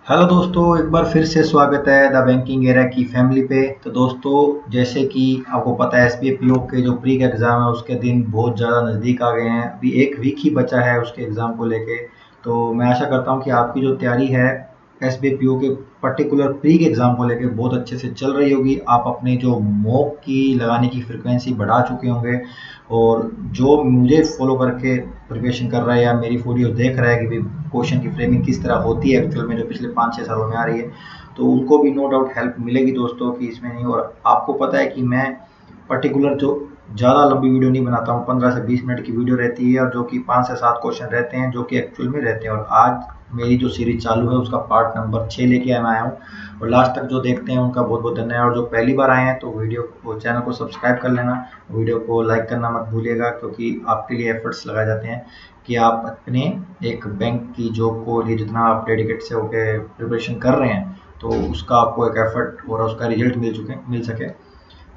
Hello दोस्तों, एक बार फिर से स्वागत है द बैंकिंग एरा की फैमिली पे। तो दोस्तों, जैसे कि आपको पता है एसबीआई पीओ के जो प्री का एग्ज़ाम है उसके दिन बहुत ज़्यादा नज़दीक आ गए हैं। अभी एक वीक ही बचा है उसके एग्ज़ाम को लेके। तो मैं आशा करता हूँ कि आपकी जो तैयारी है एसबीआई पीओ के पर्टिकुलर प्री के एग्ज़ाम को लेके बहुत अच्छे से चल रही होगी। आप अपने जो मॉक की लगाने की फ्रिक्वेंसी बढ़ा चुके होंगे, और जो मुझे फॉलो करके प्रिपरेशन कर रहा है या मेरी वीडियो देख रहा है कि भाई क्वेश्चन की फ्रेमिंग किस तरह होती है एक्चुअल में, जो पिछले 5-6 सालों में आ रही है, तो उनको भी नो डाउट हेल्प मिलेगी दोस्तों कि इसमें नहीं। और आपको पता है कि मैं पर्टिकुलर जो ज़्यादा लंबी वीडियो नहीं बनाता हूँ, 15 से 20 मिनट की वीडियो रहती है, और जो कि 5 से 7 क्वेश्चन रहते हैं जो कि एक्चुअल में रहते हैं। और आज मेरी जो सीरीज चालू है उसका पार्ट नंबर 6 लेके मैं आया हूँ। और लास्ट तक जो देखते हैं उनका बहुत बहुत धन्यवाद। और जो पहली बार आए हैं तो वीडियो को, चैनल को सब्सक्राइब कर लेना, वीडियो को लाइक करना मत भूलिएगा, क्योंकि आपके लिए एफर्ट्स लगाए जाते हैं कि आप अपने एक बैंक की जॉब को लिए जितना आप डेडिकेट से होकर प्रिपरेशन कर रहे हैं, तो उसका आपको एक एफर्ट और उसका रिजल्ट मिल सके।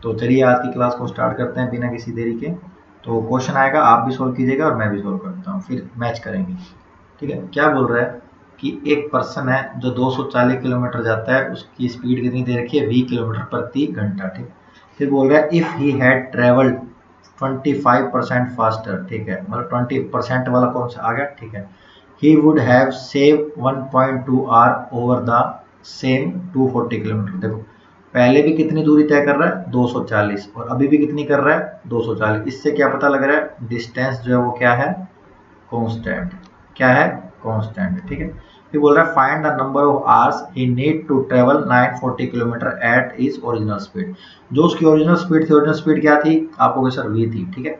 तो चलिए आज की क्लास को स्टार्ट करते हैं बिना किसी देरी के। तो क्वेश्चन आएगा, आप भी सोल्व कीजिएगा और मैं भी सोल्व करता हूँ, फिर मैच करेंगे। ठीक है, क्या बोल रहा है कि एक पर्सन है जो 240 किलोमीटर जाता है, उसकी स्पीड कितनी दे रखी है, 20 किलोमीटर प्रति घंटा। ठीक, फिर बोल रहा है if he had travelled 25% faster. ठीक है, मतलब 20% वाला कौन सा आ गया। ठीक है, he would have save 1.2 hour over the same 240 kilometre. देखो, पहले भी कितनी दूरी तय कर रहा है, 240, और अभी भी कितनी कर रहा है, 240। इससे क्या पता लग रहा है, डिस्टेंस जो है वो क्या है, कांस्टेंट। क्या है, कांस्टेंट। ठीक है, फिर बोल रहा है find the number of hours he need to travel 940 kilometre at is original speed. जो उसकी ओरिजिनल स्पीड थी, ओरिजिनल स्पीड क्या थी, आपको सर वी थी। ठीक है,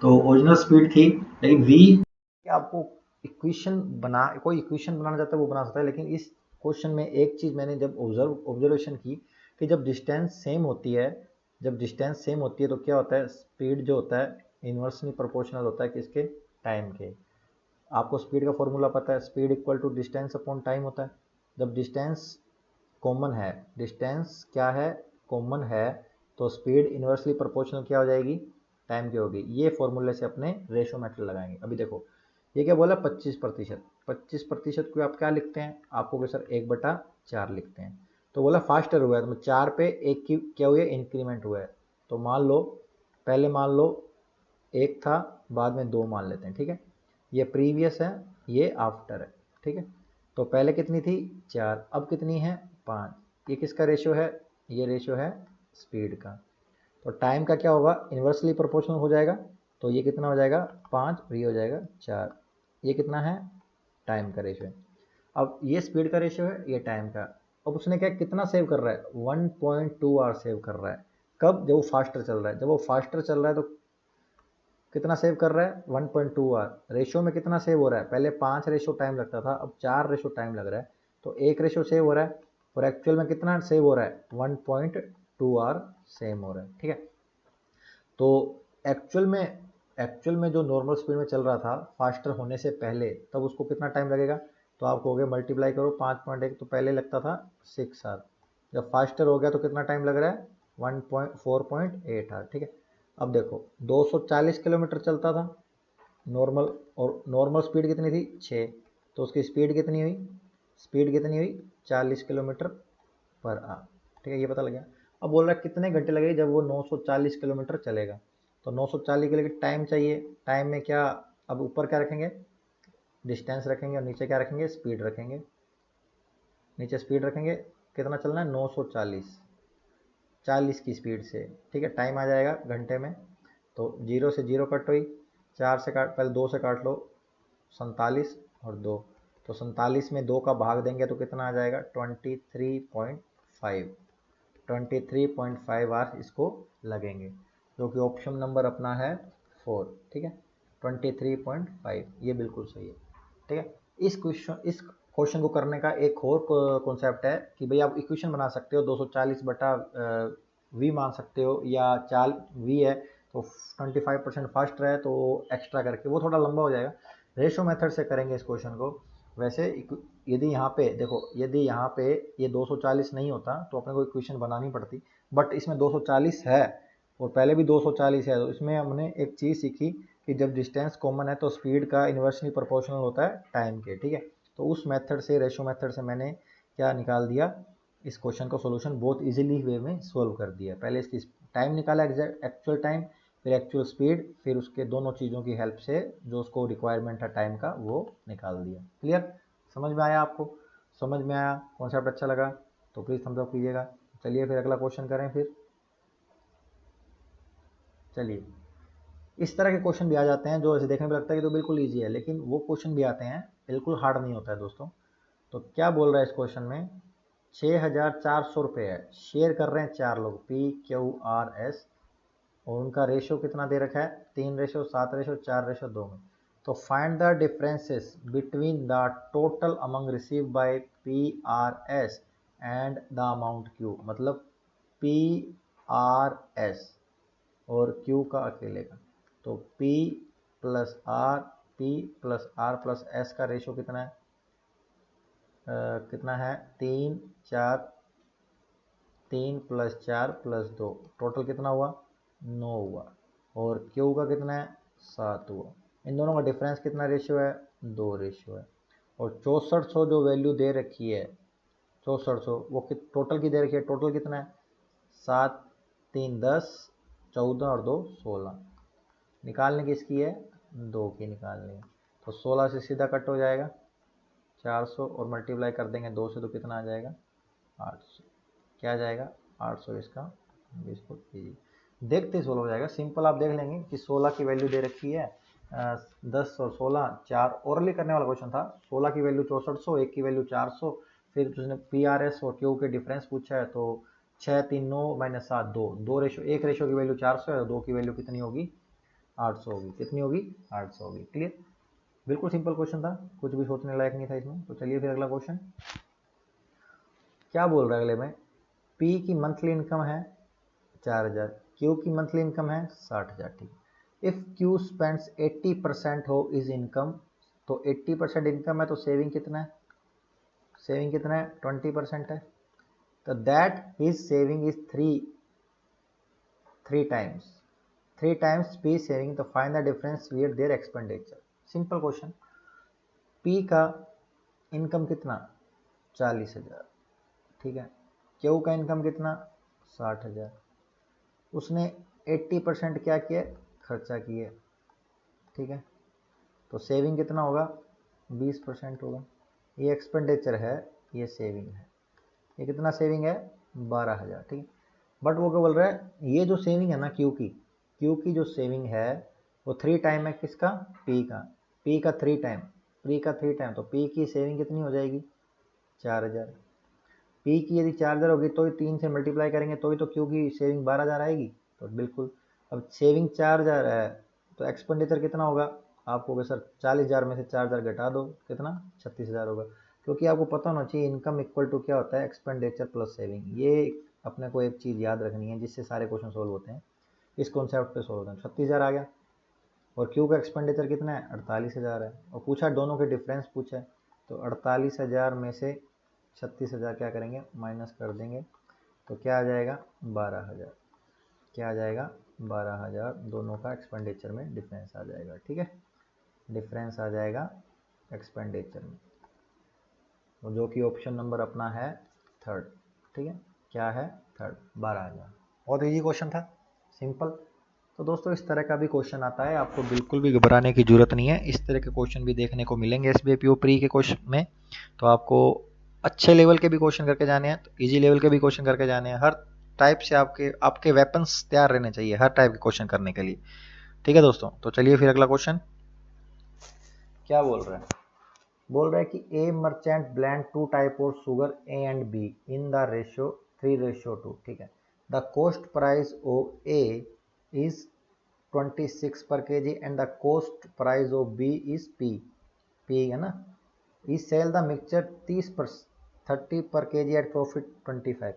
तो ओरिजिनल स्पीड थी, लेकिन वी आपको इक्वेशन बना, कोई इक्वेशन बनाना चाहता है वो बना सकता है। लेकिन इस क्वेश्चन में एक चीज मैंने जब ऑब्जर्वेशन की कि जब डिस्टेंस सेम होती है, जब डिस्टेंस सेम होती है तो क्या होता है, स्पीड जो होता है इन्वर्सली प्रोपोर्शनल होता है किसके, टाइम के। आपको स्पीड का फॉर्मूला पता है, speed equal to distance upon time होता है। जब डिस्टेंस कॉमन है, डिस्टेंस क्या है, कॉमन है, तो स्पीड इन्वर्सली प्रोपोर्शनल क्या हो जाएगी, टाइम की होगी। ये फॉर्मूले से अपने रेशो मेथड लगाएंगे। अभी देखो, ये क्या बोला, 25%। 25% को आप क्या लिखते हैं, आपको सर 1/4 लिखते हैं। तो बोला फास्टर हुआ है, तो 4 पे 1 की क्या हुई है, इंक्रीमेंट हुआ है। तो मान लो, पहले मान लो 1 था, बाद में 2 मान लेते हैं। ठीक है, ये प्रीवियस है, ये आफ्टर है। ठीक है, तो पहले कितनी थी, 4, अब कितनी है, 5। ये किसका रेशियो है, ये रेशियो है स्पीड का। तो टाइम का क्या होगा, इन्वर्सली प्रोपोर्शनल हो जाएगा। तो ये कितना हो जाएगा, 5, और ये हो जाएगा 4। ये कितना है, टाइम का रेशियो है। अब ये स्पीड का रेशियो है, ये टाइम का। अब उसने क्या, कितना सेव कर रहा है, 1.2 आवर सेव कर रहा है। कब, जब वो फास्टर चल रहा है। जब वो फास्टर चल रहा है तो कितना सेव कर रहा है, 1.2 आवर। रेशियो में कितना सेव हो रहा है, पहले 5 रेशियो टाइम लगता था, अब 4 रेशियो टाइम लग रहा है। तो 1 रेशियो सेव हो रहा है, और एक्चुअल में कितना सेव हो रहा है, 1.2 आवर सेव हो रहा है। ठीक है, तो एक्चुअल में जो नॉर्मल स्पीड में चल रहा था फास्टर होने से पहले, तब उसको कितना टाइम लगेगा। तो आप कहोगे मल्टीप्लाई करो 5.1, तो पहले लगता था 6 आवर, जब फास्टर हो गया तो कितना टाइम लग रहा है, 4.8 आवर। ठीक है, अब देखो 240 किलोमीटर चलता था नॉर्मल, और नॉर्मल स्पीड कितनी थी, 6। तो उसकी स्पीड कितनी हुई, स्पीड कितनी हुई, 40 किलोमीटर पर आवर। ठीक है, ये पता लग गया। अब बोल रहा है कितने घंटे लगेगा जब वो 940 किलोमीटर चलेगा। तो 940 के लिए टाइम चाहिए। टाइम में क्या, अब ऊपर क्या रखेंगे, डिस्टेंस रखेंगे, और नीचे क्या रखेंगे, स्पीड रखेंगे। नीचे स्पीड रखेंगे, कितना चलना है, 940, 40 की स्पीड से। ठीक है, टाइम आ जाएगा घंटे में। तो 0 से 0 कट हुई, 4 से काट, पहले 2 से काट लो, 47 और 2। तो 47 में 2 का भाग देंगे तो कितना आ जाएगा, 23.5। 23.5 आवर्स इसको लगेंगे, जो कि ऑप्शन नंबर अपना है 4। ठीक है, 23.5 ये बिल्कुल सही है। ठीक है, इस क्वेश्चन को करने का एक और कॉन्सेप्ट है कि भाई आप इक्वेशन बना सकते हो, 240 वी मान सकते हो, या 4 वी है तो 25% फास्ट है तो एक्स्ट्रा करके, वो थोड़ा लंबा हो जाएगा। रेशो मेथड से करेंगे इस क्वेश्चन को। वैसे यदि यहाँ पे देखो, यदि यहाँ पे ये 240 नहीं होता तो अपने को इक्वेशन बनानी पड़ती, बट इसमें 240 है और पहले भी 240 है। तो इसमें हमने एक चीज़ सीखी कि जब डिस्टेंस कॉमन है तो स्पीड का इन्वर्सली प्रोपोर्शनल होता है टाइम के। ठीक है, तो उस मेथड से, रेशो मेथड से मैंने क्या निकाल दिया, इस क्वेश्चन का सॉल्यूशन बहुत इजीली वे में सॉल्व कर दिया। पहले इसकी टाइम निकाला, एग्जैक्ट एक्चुअल टाइम, फिर एक्चुअल स्पीड, फिर उसके दोनों चीज़ों की हेल्प से जो उसको रिक्वायरमेंट था टाइम का वो निकाल दिया। क्लियर, समझ में आया आपको? समझ में आया, कॉन्सेप्ट अच्छा लगा तो प्लीज़ थम्स अप कीजिएगा। चलिए फिर अगला क्वेश्चन करें। फिर चलिए, इस तरह के क्वेश्चन भी आ जाते हैं जो ऐसे देखने में लगता है कि तो बिल्कुल ईजी है, लेकिन वो क्वेश्चन भी आते हैं बिल्कुल हार्ड नहीं होता है दोस्तों। तो क्या बोल रहा है इस क्वेश्चन में, 6,400 रुपये है, शेयर कर रहे हैं 4 लोग, PQRS, और उनका रेशियो कितना दे रखा है, 3:7:4:2 में। तो find the differences between the total among receive by PRS and the amount Q, मतलब PRS और Q का अकेले का। तो P plus R, P plus R plus S का रेशियो कितना है, कितना है, 3 प्लस 4 प्लस 2, टोटल कितना हुआ, 9 हुआ। और Q का कितना है, 7 हुआ। इन दोनों का डिफरेंस कितना रेशियो है, 2 रेशियो है। और 6400 जो वैल्यू दे रखी है, 6400 वो टोटल की दे रखी है, टोटल कितना है, 7 3 10, 14 और 2 16। निकालने किसकी है, 2 की निकालनी है। तो 16 से सीधा कट हो जाएगा 400, और मल्टीप्लाई कर देंगे 2 से तो कितना आ जाएगा, 800। क्या आ जाएगा, 800 इसका, इसको देखते ही 16 हो जाएगा। सिंपल आप देख लेंगे कि 16 की वैल्यू दे रखी है, 10 और 16 4, ओरली करने वाला क्वेश्चन था। 16 की वैल्यू 6400, 1 की वैल्यू 400, फिर उसने PRS और Q के डिफरेंस पूछा है, तो 6 3 9 माइनस 7 2, 2 रेशो, 1 रेशो की वैल्यू 400 है, 2 की वैल्यू कितनी होगी, 800 होगी। कितनी होगी, 800 होगी। क्लियर, बिल्कुल सिंपल क्वेश्चन था, कुछ भी सोचने लायक नहीं था इसमें। तो चलिए फिर अगला क्वेश्चन क्या बोल रहा है अगले में, P की मंथली इनकम है 4000, Q की मंथली इनकम है 60,000। ठीक, इफ Q स्पेंड्स 80% हो इज इनकम, तो 80% इनकम है तो सेविंग कितना है, सेविंग कितना है, 20% है। तो that his saving is three times, 3 times P saving, तो find the difference with their expenditure. Simple question, P का इनकम कितना, 40,000, ठीक है, Q का इनकम कितना, 60,000, उसने 80% क्या किया, खर्चा किए, ठीक है, तो सेविंग कितना होगा, 20% होगा। ये एक्सपेंडिचर है, ये सेविंग है। ये कितना सेविंग है, 12,000। ठीक है, बट वो क्या बोल रहा है, ये जो सेविंग है ना क्यू की जो सेविंग है वो 3 टाइम है किसका, पी का 3 टाइम, तो पी की सेविंग कितनी हो जाएगी, 4,000। पी की यदि 4,000 होगी तो 3 से मल्टीप्लाई करेंगे तो ही तो क्यू की सेविंग 12,000 आएगी। तो बिल्कुल, अब सेविंग 4,000 है तो एक्सपेंडिचर कितना होगा, आपको सर 40,000 में से 4,000 घटा दो, कितना, 36,000 होगा। क्योंकि आपको पता होना चाहिए इनकम इक्वल टू क्या होता है, एक्सपेंडिचर प्लस सेविंग। ये अपने को एक चीज़ याद रखनी है जिससे सारे क्वेश्चन सोल्व होते हैं, इस कॉन्सेप्ट पे सोल्व होते हैं। 36,000 आ गया, और क्यू का एक्सपेंडिचर कितना है, 48,000 है, और पूछा दोनों के डिफरेंस पूछा है, तो 48,000 में से 36,000 क्या करेंगे, माइनस कर देंगे, तो क्या आ जाएगा, 12,000। क्या आ जाएगा, 12,000, दोनों का एक्सपेंडिचर में डिफरेंस आ जाएगा। ठीक है, डिफरेंस आ जाएगा एक्सपेंडिचर में, तो जो कि ऑप्शन नंबर अपना है थर्ड। ठीक है, क्या है, थर्ड, 12,000। बहुत ईजी क्वेश्चन था, सिंपल। तो दोस्तों इस तरह का भी क्वेश्चन आता है, आपको बिल्कुल भी घबराने की जरूरत नहीं है। इस तरह के क्वेश्चन भी देखने को मिलेंगे एसबीआई पीओ प्री के क्वेश्चन में। तो आपको अच्छे लेवल के भी क्वेश्चन करके जाने हैं, तो इजी लेवल के भी क्वेश्चन करके जाने हैं। हर टाइप से आपके वेपन्स तैयार रहने चाहिए हर टाइप के क्वेश्चन करने के लिए। ठीक है दोस्तों, तो चलिए फिर अगला क्वेश्चन क्या बोल रहा है, बोल रहा है कि a merchant blend 2 type of sugar A and B in the ratio 3:2। ठीक है, the cost price of A is 26 per kg and the cost price of B is P है ना, ई सेल द मिक्सचर 30 पर KG eight profit 25।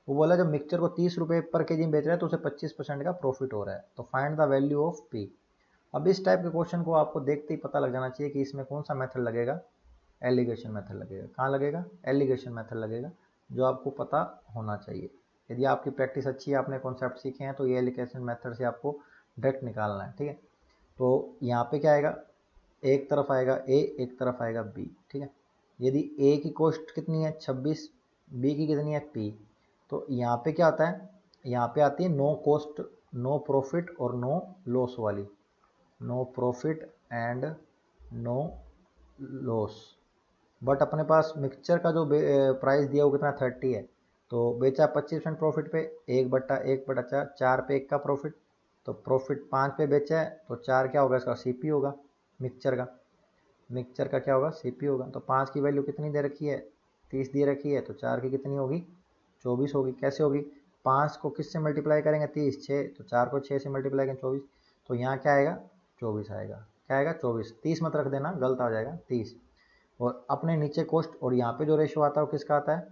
वो बोला जब mixture को 30 रुपये पर केजी में बेच रहा है तो उसे 25% का प्रॉफिट हो रहा है। तो find the value of P. अब इस टाइप के क्वेश्चन को आपको देखते ही पता लग जाना चाहिए कि इसमें कौन सा मेथड लगेगा, एलिगेशन मेथड लगेगा। कहाँ लगेगा, एलिगेशन मेथड लगेगा, जो आपको पता होना चाहिए। यदि आपकी प्रैक्टिस अच्छी है, आपने कॉन्सेप्ट सीखे हैं, तो ये एलिगेशन मेथड से आपको डायरेक्ट निकालना है। ठीक है, तो यहाँ पे क्या आएगा, एक तरफ आएगा ए, एक तरफ आएगा बी। ठीक है, यदि ए की कॉस्ट कितनी है 26, बी की कितनी है पी, तो यहाँ पे क्या आता है, यहाँ पे आती है नो कॉस्ट नो प्रॉफिट और नो लॉस वाली, no profit and no loss. But अपने पास मिक्सचर का जो प्राइस दिया वो कितना 30 है, तो बेचा 25% प्रॉफिट पे, 1/4, 4 पे 1 का प्रॉफिट, तो प्रॉफिट 5 पे बेचा है, तो 4 क्या होगा इसका सीपी होगा, मिक्सचर का क्या होगा सीपी होगा। तो 5 की वैल्यू कितनी दे रखी है 30 दे रखी है, तो 4 की कितनी होगी 24 होगी। कैसे होगी, 5 को किससे मल्टीप्लाई करेंगे 30, 6, तो 4 को 6 से मल्टीप्लाई करेंगे 24, तो यहाँ क्या आएगा 24 आएगा, क्या आएगा 24, 30 मत रख देना गलत आ जाएगा 30। और अपने नीचे कॉस्ट, और यहाँ पे जो रेशियो आता है वो किसका आता है,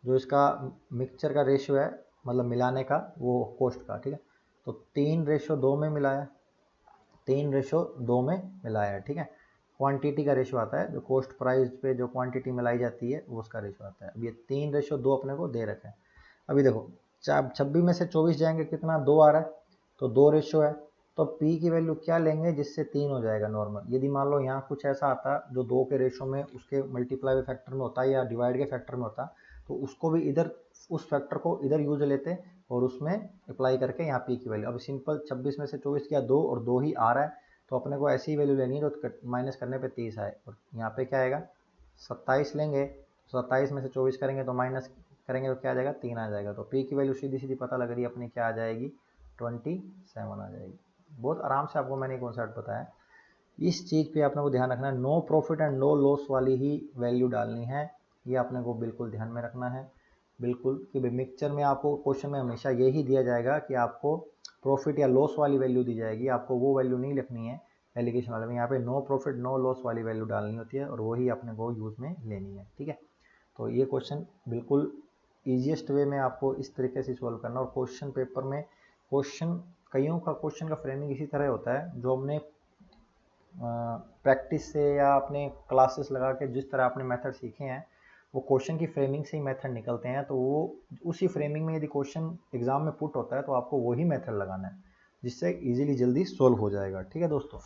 जो इसका मिक्सचर का रेशियो है मतलब मिलाने का वो कॉस्ट का, ठीक है। तो 3:2 में मिलाया, 3:2 में मिलाया, ठीक है। क्वांटिटी का रेशियो आता है, जो कॉस्ट प्राइस पे जो क्वांटिटी मिलाई जाती है वो उसका रेशियो आता है। अब ये 3:2 अपने को दे रखा है। अभी देखो 26 में से 24 जाएंगे कितना 2 आ रहा है, तो 2 रेशियो है, तो P की वैल्यू क्या लेंगे जिससे 3 हो जाएगा नॉर्मल। यदि मान लो यहाँ कुछ ऐसा आता जो 2 के रेशियो में उसके मल्टीप्लाई फैक्टर में होता है या डिवाइड के फैक्टर में होता, तो उसको भी इधर उस फैक्टर को इधर यूज लेते और उसमें अप्लाई करके यहाँ P की वैल्यू। अब सिंपल 26 में से 24 किया 2 और 2 ही आ रहा है, तो अपने को ऐसी ही वैल्यू लेनी है जो माइनस करने पे 30 आए, और यहाँ पे क्या आएगा 27 लेंगे, 27 में से 24 करेंगे तो माइनस करेंगे तो क्या आ जाएगा 3 आ जाएगा। तो पी की वैल्यू सीधी सीधी पता लग रही है अपनी क्या आ जाएगी 27 आ जाएगी। बहुत आराम से आपको मैंने कॉन्सेप्ट बताया। इस चीज़ पे आपने को ध्यान रखना है, no profit and no loss वाली ही वैल्यू डालनी है, ये आपने को बिल्कुल ध्यान में रखना है। बिल्कुल कि भाई मिक्सचर में आपको क्वेश्चन में हमेशा यही दिया जाएगा कि आपको प्रॉफिट या लॉस वाली वैल्यू दी जाएगी, आपको वो वैल्यू नहीं लिखनी है एलिगेशन वाले में। यहाँ पे नो प्रॉफिट नो लॉस वाली वैल्यू डालनी होती है और वही अपने को यूज़ में लेनी है, ठीक है। तो ये क्वेश्चन बिल्कुल ईजिएस्ट वे में आपको इस तरीके से सॉल्व करना। और क्वेश्चन पेपर में क्वेश्चन कईयों का क्वेश्चन का फ्रेमिंग इसी तरह होता है, जो हमने प्रैक्टिस से या अपने क्लासेस लगा के जिस तरह आपने मेथड सीखे हैं वो क्वेश्चन की फ्रेमिंग से ही मेथड निकलते हैं। तो वो उसी फ्रेमिंग में यदि क्वेश्चन एग्जाम में पुट होता है तो आपको वही मेथड लगाना है, जिससे इजीली जल्दी सोल्व हो जाएगा, ठीक है दोस्तों।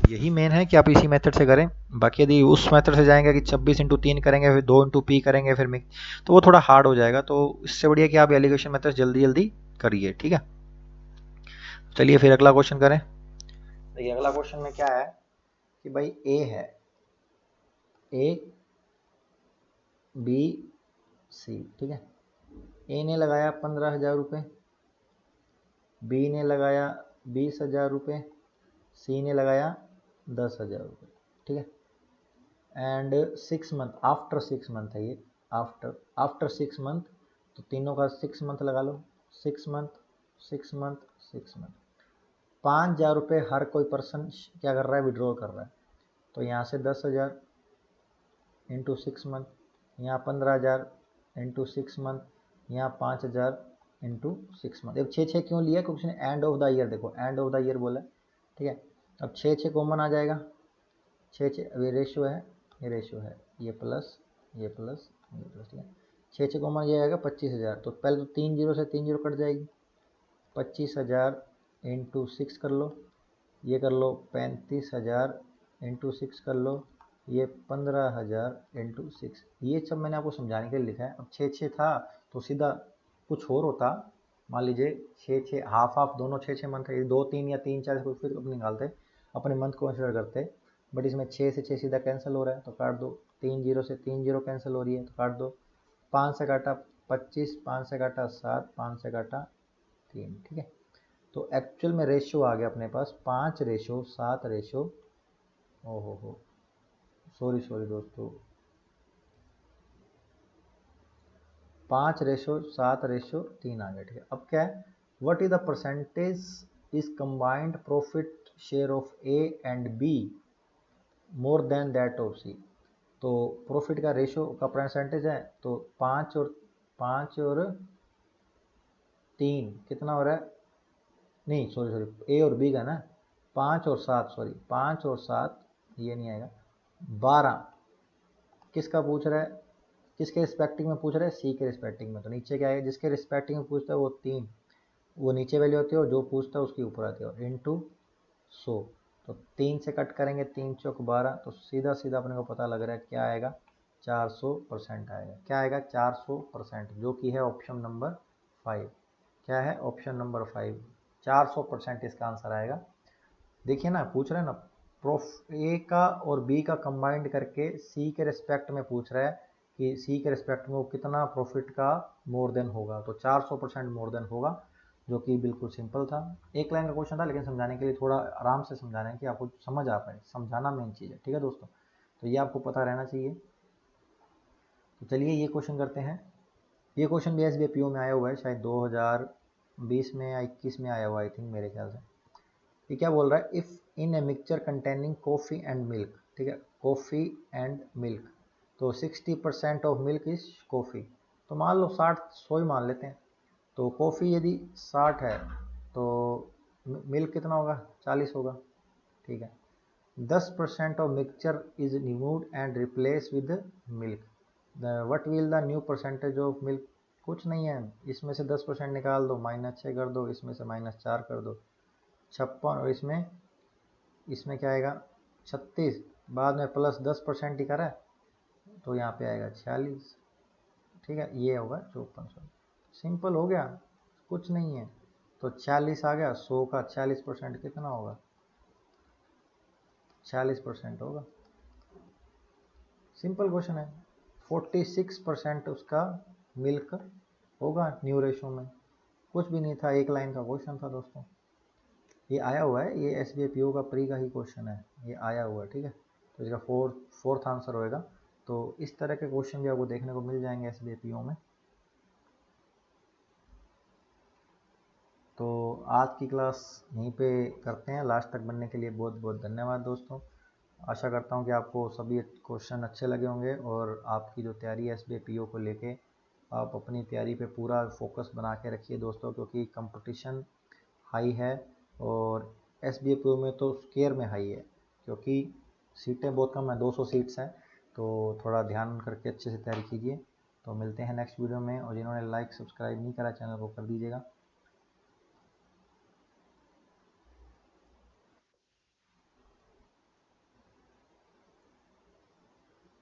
यही मेन है कि आप इसी मेथड से करें। बाकी यदि उस मेथड से जाएंगे कि 26 × 3 करेंगे फिर 2 × P करेंगे फिर मिक्स, तो वो थोड़ा हार्ड हो जाएगा। तो इससे बढ़िया कि आप एलिगेशन मेथड जल्दी जल्दी करिए, ठीक है। चलिए फिर अगला क्वेश्चन करें। देखिए अगला क्वेश्चन में क्या है कि भाई ए है, ए बी सी, ठीक है। ए ने लगाया 15,000 रुपये, बी ने लगाया 20,000 रुपये, सी ने लगाया 10,000 रुपये, ठीक है। एंड 6 मंथ, आफ्टर 6 मंथ है ये, आफ्टर 6 मंथ, तो तीनों का 6 मंथ लगा लो, 6 मंथ 6 मंथ 6 मंथ, 5,000 रुपये हर कोई पर्सन क्या कर रहा है विड्रॉ कर रहा है। तो यहाँ से 10,000 इंटू 6 मंथ, यहाँ 15,000 इंटू 6 मंथ, यहाँ 5,000 इंटू 6 मंथ। अब 6 क्यों लिया, क्योंकि एंड ऑफ द ईयर, देखो एंड ऑफ द ईयर बोला, ठीक है। अब 6 कॉमन आ जाएगा, 6 अब ये रेशियो है, ये रेशियो है, ये प्लस ये प्लस ये प्लस, ठीक है। 6 कॉमन ये आएगा 25,000, तो पहले तो 3 जीरो से 3 जीरो कट जाएगी, 25,000 इंटू 6 कर लो, ये कर लो 35,000 इंटू 6 कर लो, ये 15,000 इंटू 6। ये सब मैंने आपको समझाने के लिए लिखा है। अब 6 था तो सीधा कुछ और होता, मान लीजिए 6 हाफ हाफ दोनों 6 मंथ है, 2 3 या 3 4 फिर निकालते अपने मंथ को कंसिडर करते, बट इसमें 6 से 6 सीधा कैंसिल हो रहा है तो काट दो, 3 जीरो से 3 जीरो कैंसिल हो रही है तो काट दो, 5 से काटा 25, 5 से काटा 7, 5 से काटा 3, ठीक है। तो एक्चुअल में रेशियो आ गया अपने पास 5:7 रेशियो, ओहो हो सॉरी दोस्तों, 5:7:3 आ गया, ठीक है। अब क्या है, what is the percentage is combined profit share of A and B more than that of C. तो प्रॉफिट का रेशियो का परसेंटेज है, तो 5 और 3 कितना हो रहा है, नहीं सॉरी ए और बी का ना, 5 और 7, सॉरी 5 और 7 ये नहीं आएगा, 12 किसका पूछ रहा है, किसके रिस्पेक्टिंग में पूछ रहा है, सी के रिस्पेक्टिंग में। तो नीचे क्या आएगा, जिसके रिस्पेक्टिंग में पूछता है वो 3, वो नीचे वैल्यू होती है और जो पूछता है उसके ऊपर आती है, इंटू 100। तो 3 से कट करेंगे, 3 चौक 12, तो सीधा सीधा अपने को पता लग रहा है क्या आएगा 400% आएगा। क्या आएगा? 400%, जो कि है ऑप्शन नंबर 5। क्या है? ऑप्शन नंबर 5, 400% इसका आंसर आएगा। देखिए ना, पूछ रहे हैं ना, प्रोफ ए का और बी का कंबाइंड करके सी के रिस्पेक्ट में पूछ रहा है कि सी के रिस्पेक्ट में वो कितना प्रॉफिट का मोर देन होगा, तो 400% मोर देन होगा, जो कि बिल्कुल सिंपल था। एक लाइन का क्वेश्चन था, लेकिन समझाने के लिए थोड़ा आराम से समझाना है कि आपको समझ आ पाए, समझाना मेन चीज़ है। ठीक है दोस्तों, तो ये आपको पता रहना चाहिए। तो चलिए ये क्वेश्चन करते हैं। ये क्वेश्चन भी एसबीआई पीओ में आया हुआ है, शायद 2020 में या 21 में आया हुआ, आई थिंक, मेरे ख्याल से। ये क्या बोल रहा है? If in a mixture containing coffee and milk, ठीक है, कॉफ़ी एंड मिल्क, तो 60% ऑफ मिल्क इज कॉफ़ी। तो मान लो 100 ही मान लेते हैं। तो कॉफ़ी यदि 60 है तो मिल्क कितना होगा? 40 होगा। ठीक है। 10% of mixture is removed and replace with milk, what will the new percentage of milk? कुछ नहीं है, इसमें से 10% निकाल दो, -6 कर दो, इसमें से -4 कर दो, 56, और इसमें क्या आएगा? 36, बाद में प्लस 10% ही करा है, तो यहाँ पे आएगा 46। ठीक है, ये होगा 5400। सिंपल हो गया, कुछ नहीं है। तो 40 आ गया, 100 का 40% कितना होगा? 40% होगा। सिंपल क्वेश्चन है। 46% उसका मिल्क होगा न्यू रेशो में। कुछ भी नहीं था, एक लाइन का क्वेश्चन था दोस्तों। ये आया हुआ है, ये एसबीआई पीओ का प्री का ही क्वेश्चन है, ये आया हुआ है। ठीक है, तो इसका फोर्थ आंसर होएगा। तो इस तरह के क्वेश्चन भी आपको देखने को मिल जाएंगे एसबीआई पीओ में। तो आज की क्लास यहीं पे करते हैं। लास्ट तक बनने के लिए बहुत बहुत धन्यवाद दोस्तों। आशा करता हूँ कि आपको सभी क्वेश्चन अच्छे लगे होंगे, और आपकी जो तैयारी है एसबीआई पीओ को लेके, आप अपनी तैयारी पे पूरा फोकस बना के रखिए दोस्तों, क्योंकि कंपटीशन हाई है, और एसबीआई पीओ में तो स्केयर में हाई है, क्योंकि सीटें बहुत कम हैं, 200 सीट्स हैं। तो थोड़ा ध्यान करके अच्छे से तैयारी कीजिए। तो मिलते हैं नेक्स्ट वीडियो में, और जिन्होंने लाइक सब्सक्राइब नहीं करा चैनल को कर दीजिएगा।